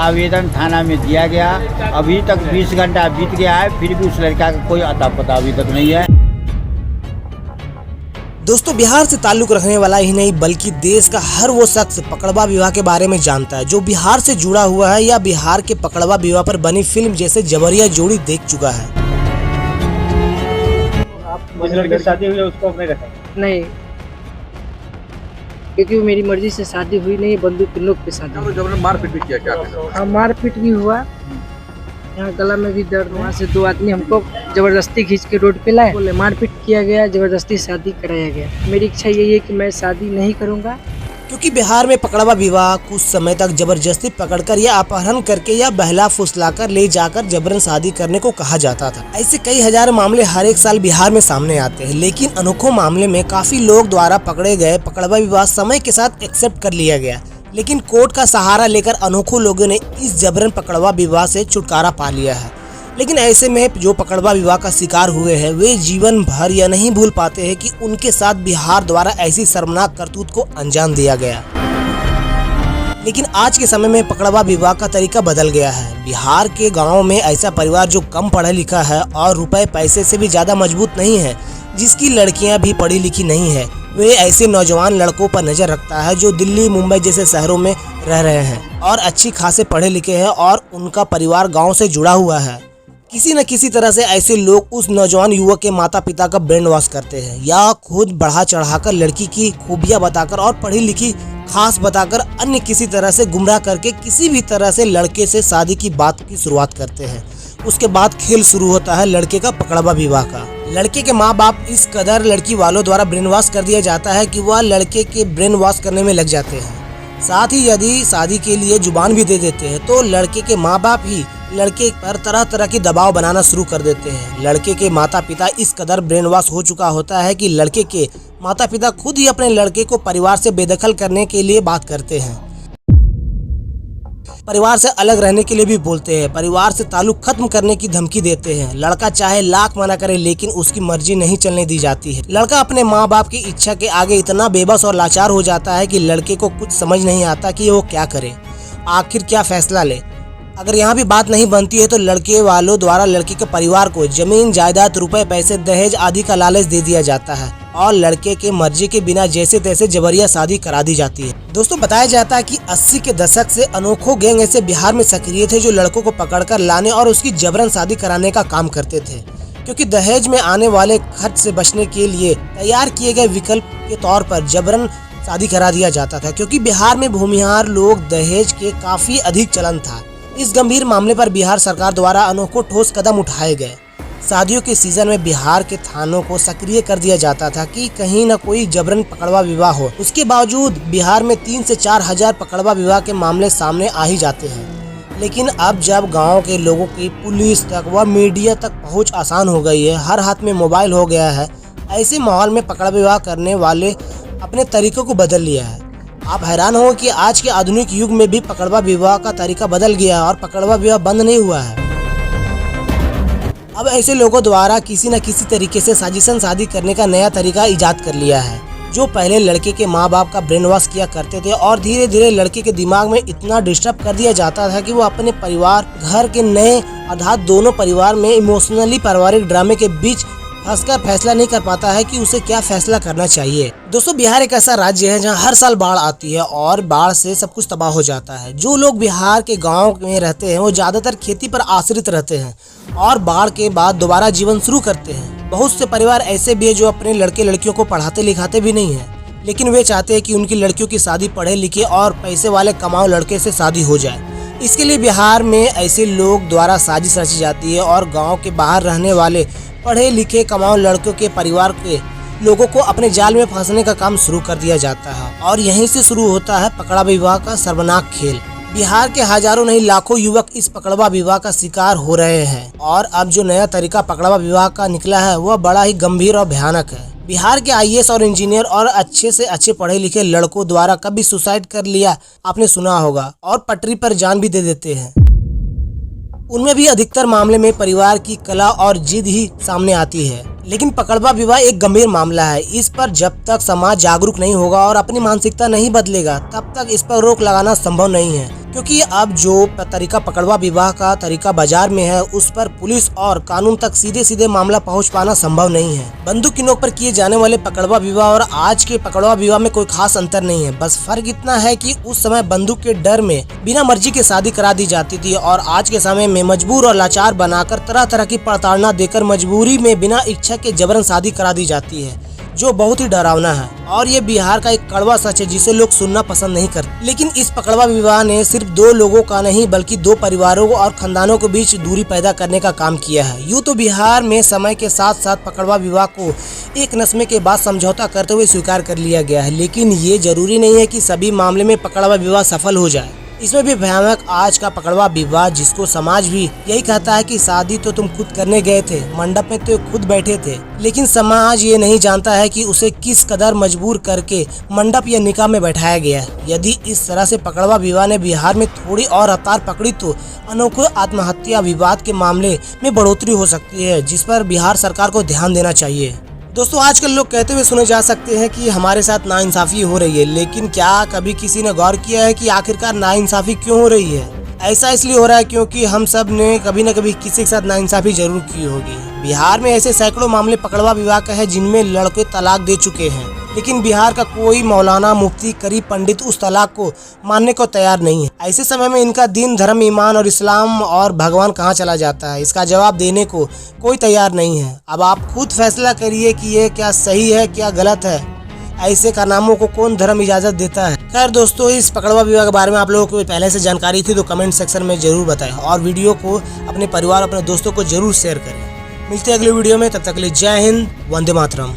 आवेदन थाना में दिया गया। अभी तक 20 घंटा बीत गया है, फिर भी उस लड़का का कोई अता पता अभी तक नहीं है। दोस्तों, बिहार से ताल्लुक रखने वाला ही नहीं बल्कि देश का हर वो शख्स पकड़वा विवाह के बारे में जानता है जो बिहार से जुड़ा हुआ है या बिहार के पकड़वा विवाह पर बनी फिल्म जैसे जबरिया जोड़ी देख चुका है। आप जिस लड़के से शादी हुई है उसको अपने रखा? नहीं, क्योंकि वो मेरी मर्जी से शादी हुई नहीं, बंदूक के नोक पे शादी हुई। जब मारपीट भी किया क्या? हाँ, मारपीट भी हुआ, यहाँ गला में भी दर्द। वहाँ से 2 आदमी हमको जबरदस्ती खींच के रोड पे लाए, बोले मारपीट किया गया, जबरदस्ती शादी कराया गया। मेरी इच्छा यही है कि मैं शादी नहीं करूँगा। क्योंकि बिहार में पकड़वा विवाह कुछ समय तक जबरदस्ती पकड़कर या अपहरण करके या बहला फुसलाकर ले जाकर जबरन शादी करने को कहा जाता था। ऐसे कई हजार मामले हर एक साल बिहार में सामने आते हैं, लेकिन अनोखों मामले में काफी लोग द्वारा पकड़े गए पकड़वा विवाह समय के साथ एक्सेप्ट कर लिया गया। लेकिन कोर्ट का सहारा लेकर अनोखों लोगों ने इस जबरन पकड़वा विवाह से छुटकारा पा लिया है। लेकिन ऐसे में जो पकड़वा विवाह का शिकार हुए हैं वे जीवन भर यह नहीं भूल पाते हैं कि उनके साथ बिहार द्वारा ऐसी शर्मनाक करतूत को अंजाम दिया गया। लेकिन आज के समय में पकड़वा विवाह का तरीका बदल गया है। बिहार के गाँव में ऐसा परिवार जो कम पढ़ा लिखा है और रुपए पैसे से भी ज्यादा मजबूत नहीं है, जिसकी लड़कियां भी पढ़ी लिखी नहीं है, वे ऐसे नौजवान लड़कों पर नजर रखता है जो दिल्ली मुंबई जैसे शहरों में रह रहे हैं और अच्छी खासे पढ़े लिखे हैं और उनका परिवार गांव से जुड़ा हुआ है। किसी न किसी तरह से ऐसे लोग उस नौजवान युवक के माता पिता का ब्रेन वॉश करते हैं या खुद बढ़ा चढ़ाकर लड़की की खूबियां बताकर और पढ़ी लिखी खास बताकर अन्य किसी तरह से गुमराह करके किसी भी तरह से लड़के से शादी की बात की शुरुआत करते हैं। उसके बाद खेल शुरू होता है लड़के का पकड़वा विवाह का। लड़के के माँ बाप इस कदर लड़की वालों द्वारा ब्रेन वॉश कर दिया जाता है कि वह लड़के के ब्रेन वॉश करने में लग जाते हैं। साथ ही यदि शादी के लिए जुबान भी दे देते हैं तो लड़के के माँ बाप ही लड़के पर तरह तरह की दबाव बनाना शुरू कर देते हैं। लड़के के माता पिता इस कदर ब्रेन वॉश हो चुका होता है कि लड़के के माता पिता खुद ही अपने लड़के को परिवार से बेदखल करने के लिए बात करते हैं, परिवार से अलग रहने के लिए भी बोलते हैं, परिवार से ताल्लुक खत्म करने की धमकी देते हैं। लड़का चाहे लाख मना करे लेकिन उसकी मर्जी नहीं चलने दी जाती है। लड़का अपने माँ बाप की इच्छा के आगे इतना बेबस और लाचार हो जाता है कि लड़के को कुछ समझ नहीं आता कि वो क्या करे, आखिर क्या फैसला ले। अगर यहाँ भी बात नहीं बनती है तो लड़के वालों द्वारा लड़के के परिवार को जमीन जायदाद रुपए पैसे दहेज आदि का लालच दे दिया जाता है और लड़के के मर्जी के बिना जैसे तैसे जबरिया शादी करा दी जाती है। दोस्तों, बताया जाता है कि 80 के दशक से अनोखों गैंग ऐसे बिहार में सक्रिय थे जो लड़कों को पकड़कर लाने और उसकी जबरन शादी कराने का काम करते थे, क्योंकि दहेज में आने वाले खर्च से बचने के लिए तैयार किए गए विकल्प के तौर पर जबरन शादी करा दिया जाता था। क्योंकि बिहार में भूमिहार लोग दहेज के काफी अधिक चलन था। इस गंभीर मामले पर बिहार सरकार द्वारा अनोखों ठोस कदम उठाए गए। शादियों के सीजन में बिहार के थानों को सक्रिय कर दिया जाता था कि कहीं न कोई जबरन पकड़वा विवाह हो। उसके बावजूद बिहार में 3 से 4 हजार पकड़वा विवाह के मामले सामने आ ही जाते हैं। लेकिन अब जब गांव के लोगों की पुलिस तक व मीडिया तक पहुंच आसान हो गई है, हर हाथ में मोबाइल हो गया है, ऐसे माहौल में पकड़वा विवाह करने वाले अपने तरीकों को बदल लिया है। आप हैरान हो कि आज के आधुनिक युग में भी पकड़वा विवाह का तरीका बदल गया है और पकड़वा विवाह बंद नहीं हुआ है। अब ऐसे लोगों द्वारा किसी न किसी तरीके से साजिशन शादी करने का नया तरीका इजाद कर लिया है, जो पहले लड़के के माँ बाप का ब्रेन वॉश किया करते थे और धीरे धीरे लड़के के दिमाग में इतना डिस्टर्ब कर दिया जाता था कि वो अपने परिवार घर के नए अर्थात दोनों परिवार में इमोशनली पारिवारिक ड्रामे के बीच फंसकर फैसला नहीं कर पाता है कि उसे क्या फैसला करना चाहिए। दोस्तों, बिहार एक ऐसा राज्य है जहां हर साल बाढ़ आती है और बाढ़ से सब कुछ तबाह हो जाता है। जो लोग बिहार के गांव में रहते हैं वो ज्यादातर खेती पर आश्रित रहते हैं और बाढ़ के बाद दोबारा जीवन शुरू करते हैं। बहुत से परिवार ऐसे भी है जो अपने लड़के लड़कियों को पढ़ाते लिखाते भी नहीं है, लेकिन वे चाहते हैं कि उनकी लड़कियों की शादी पढ़े लिखे और पैसे वाले कमाऊ लड़के से शादी हो जाए। इसके लिए बिहार में ऐसे लोग द्वारा साजिश रची जाती है और गाँव के बाहर रहने वाले पढ़े लिखे कमाऊ लड़कों के परिवार के लोगों को अपने जाल में फंसने का काम शुरू कर दिया जाता है और यहीं से शुरू होता है पकड़ा विवाह का शर्मनाक खेल। बिहार के हजारों नहीं लाखों युवक इस पकड़वा विवाह का शिकार हो रहे हैं और अब जो नया तरीका पकड़वा विवाह का निकला है वह बड़ा ही गंभीर और भयानक है। बिहार के आईएएस और इंजीनियर और अच्छे से अच्छे पढ़े लिखे लड़कों द्वारा कभी सुसाइड कर लिया आपने सुना होगा और पटरी पर जान भी दे देते हैं। उनमें भी अधिकतर मामले में परिवार की कला और जिद ही सामने आती है। लेकिन पकड़वा विवाह एक गंभीर मामला है। इस पर जब तक समाज जागरूक नहीं होगा और अपनी मानसिकता नहीं बदलेगा तब तक इस पर रोक लगाना संभव नहीं है, क्योंकि अब जो तरीका पकड़वा विवाह का तरीका बाजार में है उस पर पुलिस और कानून तक सीधे सीधे मामला पहुंच पाना संभव नहीं है। बंदूक की नोक पर किए जाने वाले पकड़वा विवाह और आज के पकड़वा विवाह में कोई खास अंतर नहीं है। बस फर्क इतना है कि उस समय बंदूक के डर में बिना मर्जी के शादी करा दी जाती थी और आज के समय में मजबूर और लाचार बनाकर तरह तरह की प्रताड़ना देकर मजबूरी में बिना इच्छा के जबरन शादी करा दी जाती है, जो बहुत ही डरावना है। और ये बिहार का एक कड़वा सच है जिसे लोग सुनना पसंद नहीं करते। लेकिन इस पकड़वा विवाह ने सिर्फ दो लोगों का नहीं बल्कि दो परिवारों और खानदानों के बीच दूरी पैदा करने का काम किया है। यूँ तो बिहार में समय के साथ साथ पकड़वा विवाह को एक नस्मे के बाद समझौता करते हुए स्वीकार कर लिया गया है, लेकिन ये जरूरी नहीं है कि सभी मामले में पकड़वा विवाह सफल हो जाए। इसमें भी भयानक आज का पकड़वा विवाह, जिसको समाज भी यही कहता है कि शादी तो तुम खुद करने गए थे, मंडप में तो खुद बैठे थे, लेकिन समाज ये नहीं जानता है कि उसे किस कदर मजबूर करके मंडप या निकाह में बैठाया गया है। यदि इस तरह से पकड़वा विवाह ने बिहार में थोड़ी और रफ्तार पकड़ी तो अनोखे आत्महत्या विवाद के मामले में बढ़ोतरी हो सकती है, जिस पर बिहार सरकार को ध्यान देना चाहिए। दोस्तों, आजकल लोग कहते हुए सुने जा सकते हैं कि हमारे साथ नाइंसाफी हो रही है, लेकिन क्या कभी किसी ने गौर किया है कि आखिरकार नाइंसाफी क्यों हो रही है? ऐसा इसलिए हो रहा है क्योंकि हम सब ने कभी न कभी किसी के साथ नाइंसाफी जरूर की होगी। बिहार में ऐसे सैकड़ों मामले पकड़वा विवाह का है जिनमें लड़के तलाक दे चुके हैं, लेकिन बिहार का कोई मौलाना, मुफ्ती, करीब पंडित उस तलाक को मानने को तैयार नहीं है। ऐसे समय में इनका दीन, धर्म, ईमान और इस्लाम और भगवान कहाँ चला जाता है, इसका जवाब देने को कोई तैयार नहीं है। अब आप खुद फैसला करिए कि ये क्या सही है क्या गलत है। ऐसे कारनामों को कौन धर्म इजाजत देता है? खैर दोस्तों, इस पकड़वा विवाह के बारे में आप लोगों को पहले से जानकारी थी तो कमेंट सेक्शन में जरूर बताएं और वीडियो को अपने परिवार, अपने दोस्तों को जरूर शेयर करें। मिलते हैं अगले वीडियो में, तब तक के लिए जय हिंद, वंदे मातरम।